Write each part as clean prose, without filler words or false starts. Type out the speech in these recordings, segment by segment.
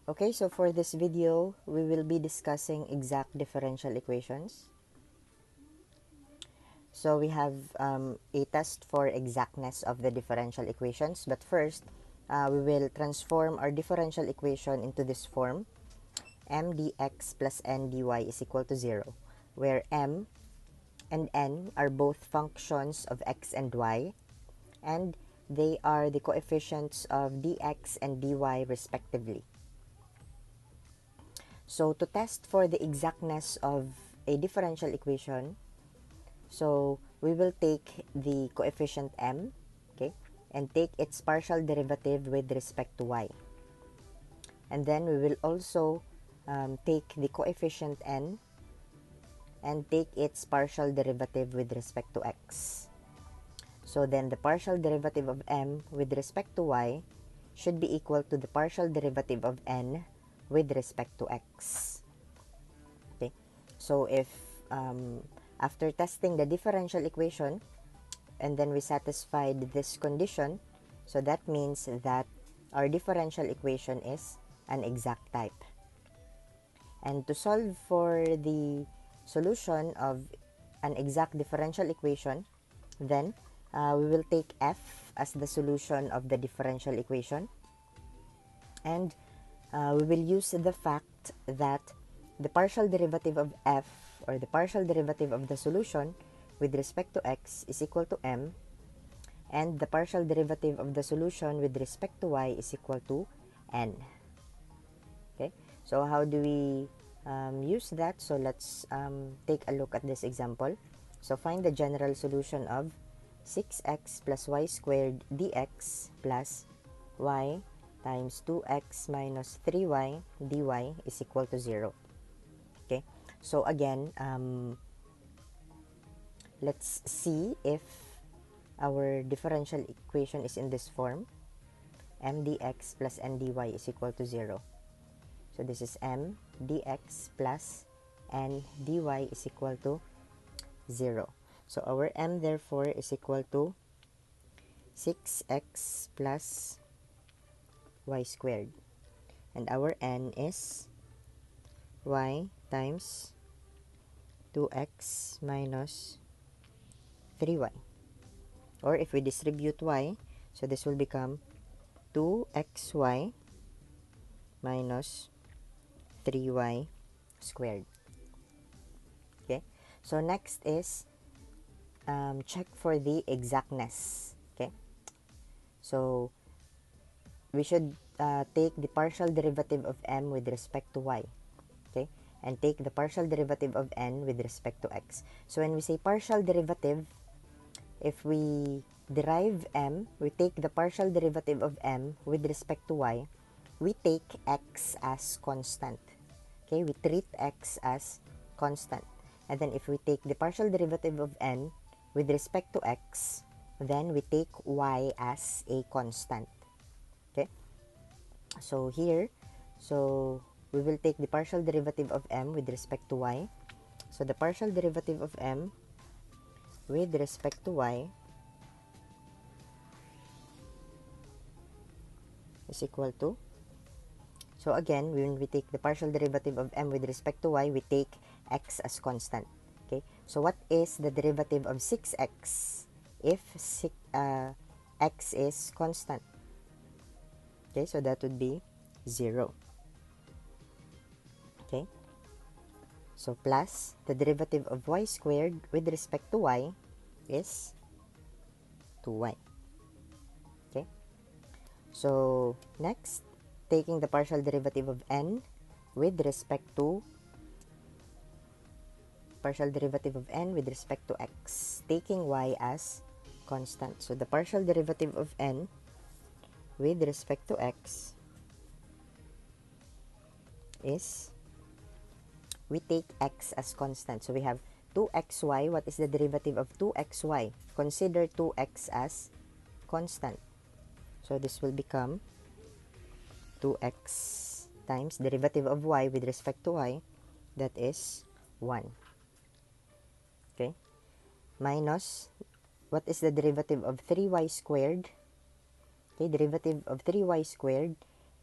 Okay, so for this video, we will be discussing exact differential equations. So we have a test for exactness of the differential equations. But first, we will transform our differential equation into this form. M dx plus n dy is equal to 0, where m and n are both functions of x and y, and they are the coefficients of dx and dy respectively. So to test for the exactness of a differential equation, so we will take the coefficient m, okay, and take its partial derivative with respect to y. And then we will also take the coefficient n and take its partial derivative with respect to x. So then the partial derivative of m with respect to y should be equal to the partial derivative of n with respect to x. Okay, so if after testing the differential equation and then we satisfied this condition, so that means that our differential equation is an exact type. And to solve for the solution of an exact differential equation, then we will take f as the solution of the differential equation, and we will use the fact that the partial derivative of f, or the partial derivative of the solution with respect to x, is equal to m, and the partial derivative of the solution with respect to y is equal to n. Okay, so how do we use that? So let's take a look at this example. So find the general solution of 6x plus y squared dx plus y times 2x minus 3y dy is equal to 0. Okay, so again, let's see if our differential equation is in this form. M dx plus n dy is equal to 0. So this is m dx plus n dy is equal to 0. So our m therefore is equal to 6x plus y squared, and our n is y times 2x minus 3y. Or if we distribute y, so this will become 2xy minus 3y squared. Okay, so next is check for the exactness. Okay, so we should take the partial derivative of m with respect to y, okay, and take the partial derivative of n with respect to x. So when we say partial derivative, if we derive m, we take the partial derivative of m with respect to y, we take x as constant. Okay, we treat x as constant. And then if we take the partial derivative of n with respect to x, then we take y as a constant. Okay, so here, so we will take the partial derivative of m with respect to y. So the partial derivative of m with respect to y is equal to, so again, when we take the partial derivative of m with respect to y, we take x as constant. Okay, so what is the derivative of 6x if x is constant? Okay, so that would be 0. Okay, so plus the derivative of y squared with respect to y is 2y. Okay, so next, taking the partial derivative of n with respect to x, taking y as constant. So the partial derivative of n with respect to x is, we take x as constant. So we have 2xy. What is the derivative of 2xy? Consider 2x as constant. So this will become 2x times derivative of y with respect to y, that is 1. Okay, minus, what is the derivative of 3y squared? Okay, derivative of 3y squared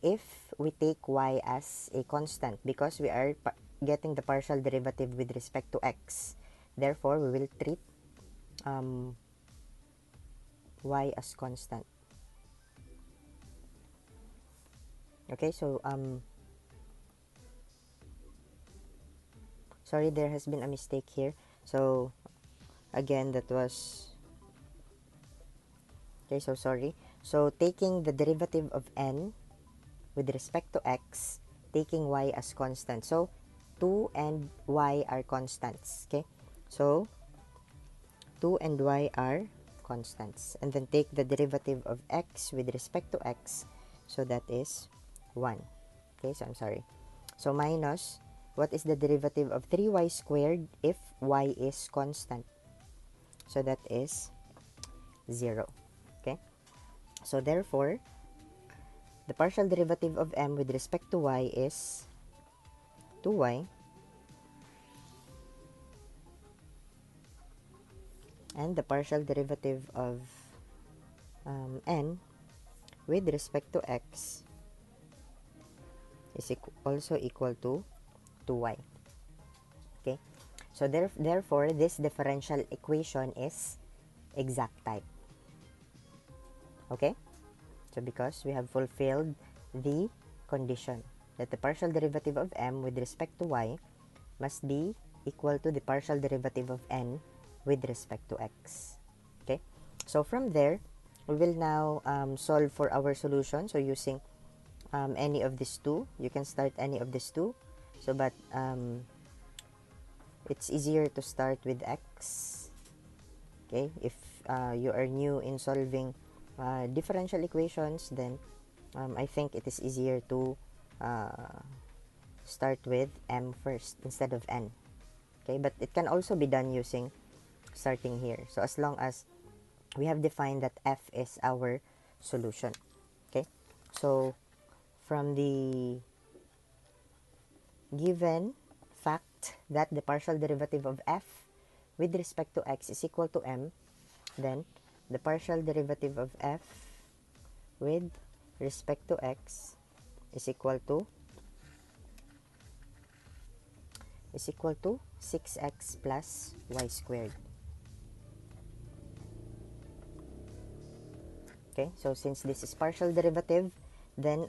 if we take y as a constant, because we are getting the partial derivative with respect to x. Therefore, we will treat y as constant. Okay, so sorry, there has been a mistake here. So again, that was, okay, so sorry. So taking the derivative of n with respect to x, taking y as constant. So 2 and y are constants. Okay, so 2 and y are constants, and then take the derivative of x with respect to x, so that is 1. Okay, so I'm sorry. So minus, what is the derivative of 3y squared if y is constant? So that is 0. Okay, so therefore the partial derivative of m with respect to y is 2y, and the partial derivative of n with respect to x is also equal to 2y. Okay, so therefore this differential equation is exact type. Okay, so because we have fulfilled the condition that the partial derivative of m with respect to y must be equal to the partial derivative of n with respect to x. Okay, so from there we will now solve for our solution. So using any of these two, you can start any of these two. So but it's easier to start with x. Okay, if you are new in solving differential equations, then I think it is easier to start with m first instead of n. Okay, but it can also be done using starting here. So as long as we have defined that f is our solution. Okay, so from the given fact that the partial derivative of f with respect to x is equal to m, then the partial derivative of f with respect to x is equal to 6x plus y squared. Okay, so since this is partial derivative, then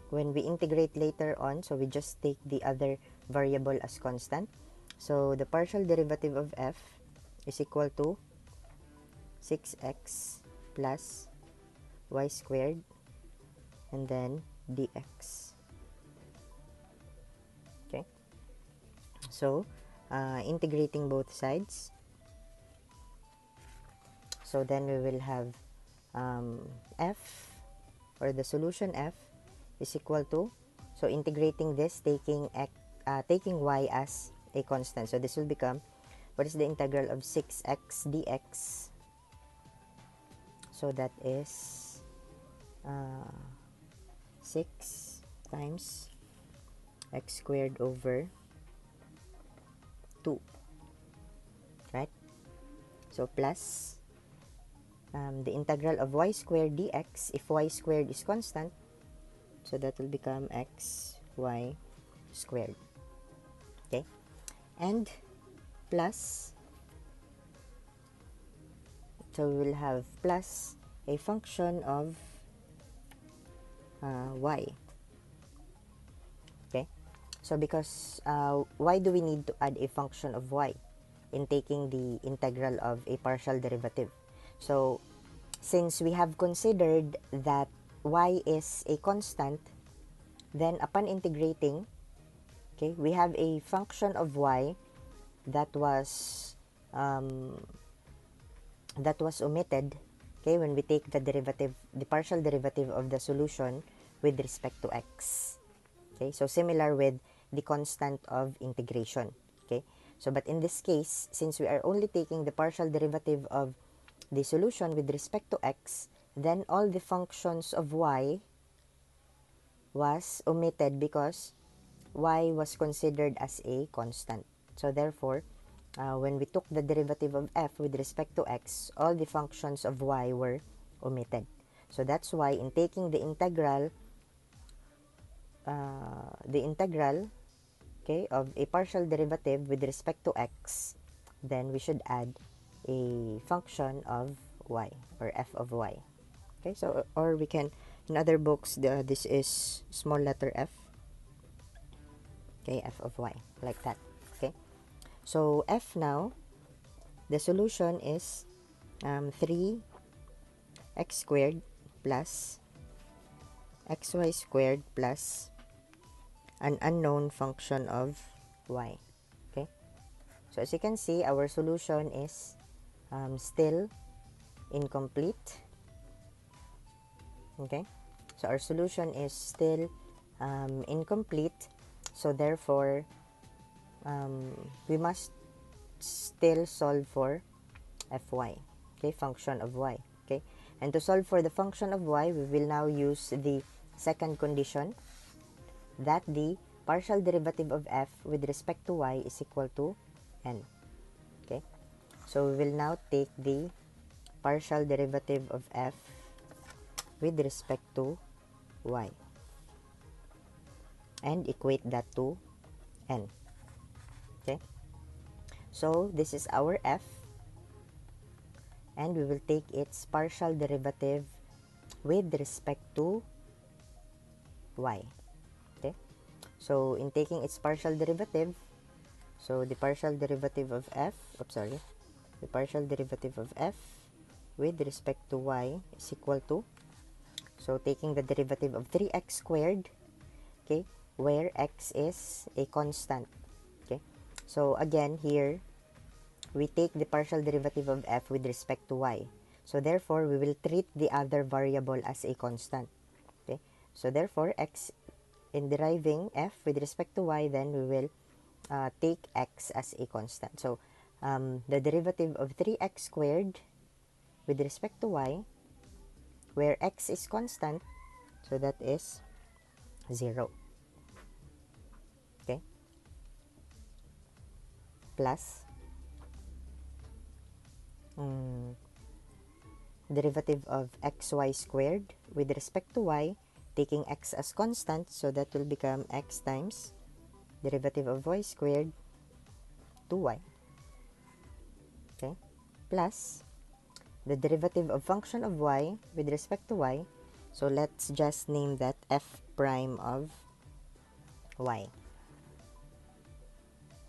when we integrate later on, so we just take the other variable as constant. So the partial derivative of f is equal to 6x plus y squared and then dx. Okay, so integrating both sides, so then we will have f, or the solution f, is equal to, so integrating this, taking y as a constant, so this will become, what is the integral of 6x dx? So that is 6 times x squared over 2, right? So plus the integral of y squared dx, if y squared is constant, so that will become xy squared. Okay, and plus, so we will have plus a function of y. Okay, so because why do we need to add a function of y in taking the integral of a partial derivative? So since we have considered that y is a constant, then upon integrating, okay, we have a function of y that was omitted, okay, when we take the derivative, the partial derivative of the solution with respect to x. Okay, so similar with the constant of integration. Okay, so but in this case, since we are only taking the partial derivative of the solution with respect to x, then all the functions of y was omitted because y was considered as a constant. So therefore, when we took the derivative of f with respect to x, all the functions of y were omitted. So that's why in taking the integral, okay, of a partial derivative with respect to x, then we should add a function of y, or f of y. Okay, so, or we can, in other books, this is small letter f, okay, f of y, like that. Okay, so f now, the solution is 3x squared plus xy squared plus an unknown function of y. Okay, so as you can see, our solution is still incomplete. Okay, so our solution is still incomplete, so therefore we must still solve for fy, okay, function of y. Okay, and to solve for the function of y, we will now use the second condition, that the partial derivative of f with respect to y is equal to n. Okay, so we will now take the partial derivative of f with respect to y and equate that to n. Okay, so this is our f, and we will take its partial derivative with respect to y. Okay, so in taking its partial derivative, so the partial derivative of f, the partial derivative of f with respect to y is equal to, so taking the derivative of 3x squared, okay, where x is a constant. Okay, so again here we take the partial derivative of f with respect to y, so therefore we will treat the other variable as a constant. Okay, so therefore x, in deriving f with respect to y, then we will take x as a constant. So the derivative of 3x squared with respect to y, where x is constant, so that is 0. Okay, plus derivative of xy squared with respect to y, taking x as constant, so that will become x times derivative of y squared to y. Okay, plus the derivative of function of y with respect to y, so let's just name that f prime of y.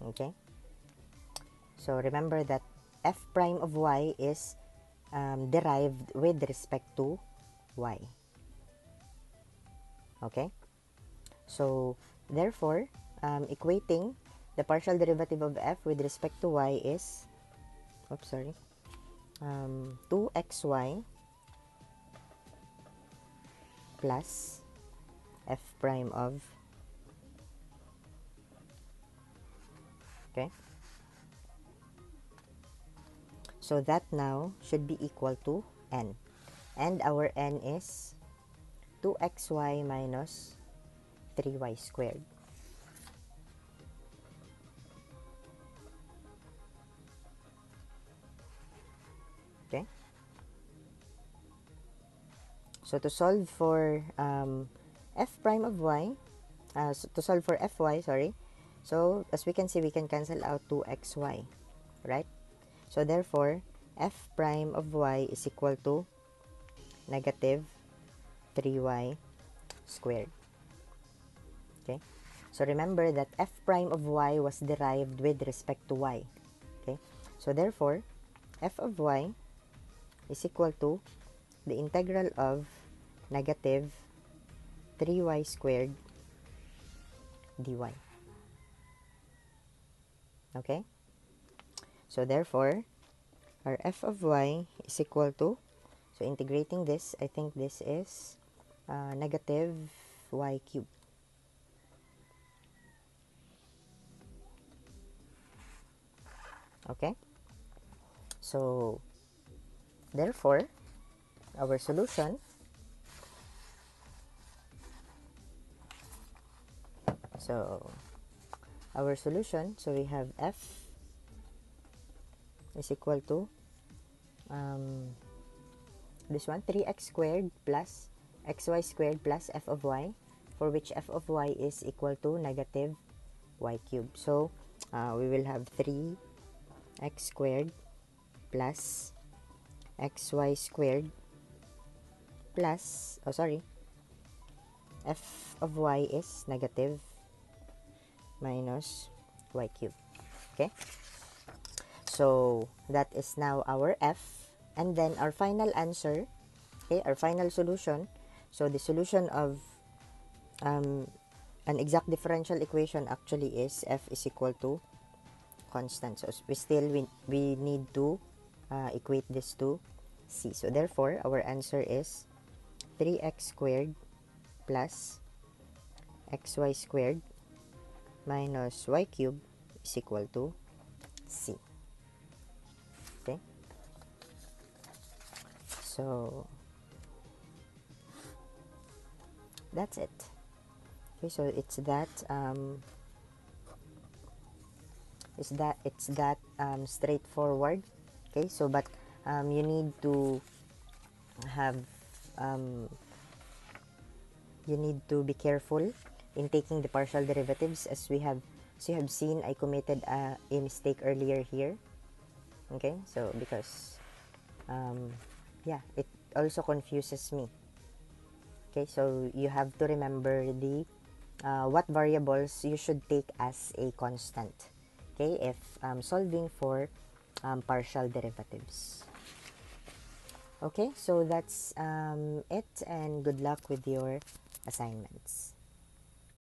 Okay, so remember that f prime of y is derived with respect to y. Okay, so therefore equating the partial derivative of f with respect to y is 2xy plus f prime of, okay, so that now should be equal to n, and our n is 2xy minus 3y squared. Okay, so to solve for f prime of y, so to solve for fy, sorry, so as we can see, we can cancel out 2xy, right? So therefore f prime of y is equal to negative 3y squared. Okay, so remember that f prime of y was derived with respect to y. Okay, so therefore f of y is equal to the integral of negative 3y squared dy. Okay, so therefore our f of y is equal to, so integrating this, I think this is negative y cubed. Okay, so therefore our solution, so we have f is equal to this one, 3x squared plus xy squared plus f of y, for which f of y is equal to negative y cubed. So we will have 3x squared plus xy squared plus, oh sorry, f of y is negative minus y cubed. Okay, so that is now our f, and then our final answer, okay, our final solution. So the solution of an exact differential equation actually is f is equal to constant. So we need to equate this to c. So therefore our answer is 3x squared plus xy squared minus y cubed is equal to c. Okay, so that's it. Okay, so it's that straightforward. Okay, so but you need to have you need to be careful in taking the partial derivatives, as you have seen, I committed a mistake earlier here. Okay, so because yeah, it also confuses me. Okay, so you have to remember the what variables you should take as a constant, okay, if solving for partial derivatives. Okay, so that's it, and good luck with your assignments.